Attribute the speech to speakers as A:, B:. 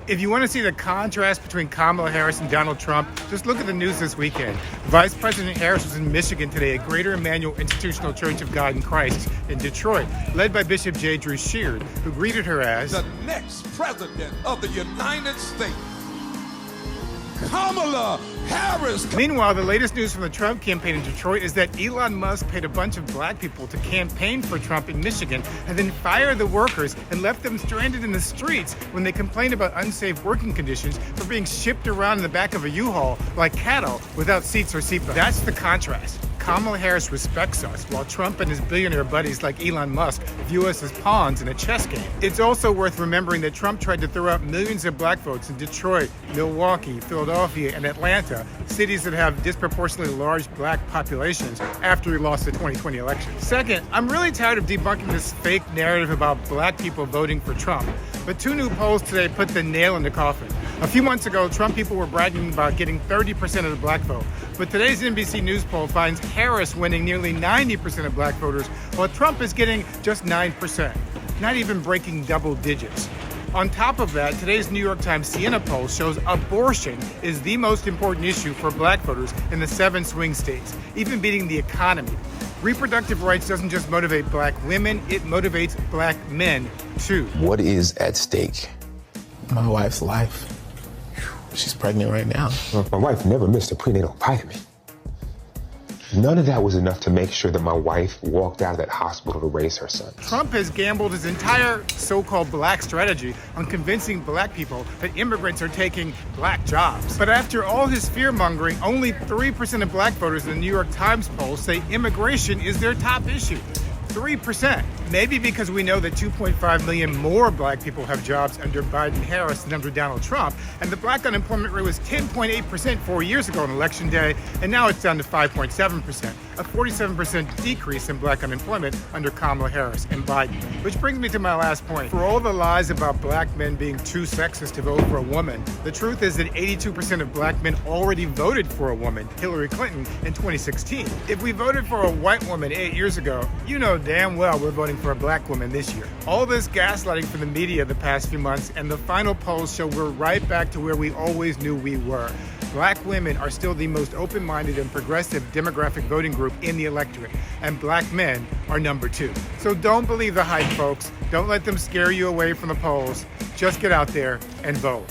A: If you want to see the contrast between Kamala Harris and Donald Trump, just look at the news this weekend. Vice President Harris was in Michigan today at Greater Emmanuel Institutional Church of God in Christ in Detroit, led by Bishop J. Drew Sheard, who greeted her as
B: the next president of the United States, Kamala Harris.
A: Meanwhile, the latest news from the Trump campaign in Detroit is that Elon Musk paid a bunch of black people to campaign for Trump in Michigan and then fired the workers and left them stranded in the streets when they complained about unsafe working conditions for being shipped around in the back of a U-Haul like cattle without seats or seatbelts. That's the contrast. Kamala Harris respects us, while Trump and his billionaire buddies like Elon Musk view us as pawns in a chess game. It's also worth remembering that Trump tried to throw out millions of black votes in Detroit, Milwaukee, Philadelphia, and Atlanta, cities that have disproportionately large black populations, after he lost the 2020 election. Second, I'm really tired of debunking this fake narrative about black people voting for Trump, but two new polls today put the nail in the coffin. A few months ago, Trump people were bragging about getting 30% of the black vote, but today's NBC News poll finds Harris winning nearly 90% of black voters, while Trump is getting just 9%, not even breaking double digits. On top of that, today's New York Times Siena poll shows abortion is the most important issue for black voters in the 7 swing states, even beating the economy. Reproductive rights doesn't just motivate black women, it motivates black men too.
C: What is at stake?
D: My wife's life. She's pregnant right now.
E: My wife never missed a prenatal vitamin. None of that was enough to make sure that my wife walked out of that hospital to raise her son.
A: Trump has gambled his entire so-called black strategy on convincing black people that immigrants are taking black jobs. But after all his fear-mongering, only 3% of black voters in the New York Times poll say immigration is their top issue. 3%. Maybe because we know that 2.5 million more black people have jobs under Biden-Harris than under Donald Trump, and the black unemployment rate was 10.8% 4 years ago on Election Day, and now it's down to 5.7%, a 47% decrease in black unemployment under Kamala Harris and Biden. Which brings me to my last point. For all the lies about black men being too sexist to vote for a woman, the truth is that 82% of black men already voted for a woman, Hillary Clinton, in 2016. If we voted for a white woman 8 years ago, you know damn well we're voting for a black woman this year. All this gaslighting from the media the past few months and the final polls show we're right back to where we always knew we were. Black women are still the most open-minded and progressive demographic voting group in the electorate, and black men are number 2. So don't believe the hype, folks. Don't let them scare you away from the polls. Just get out there and vote.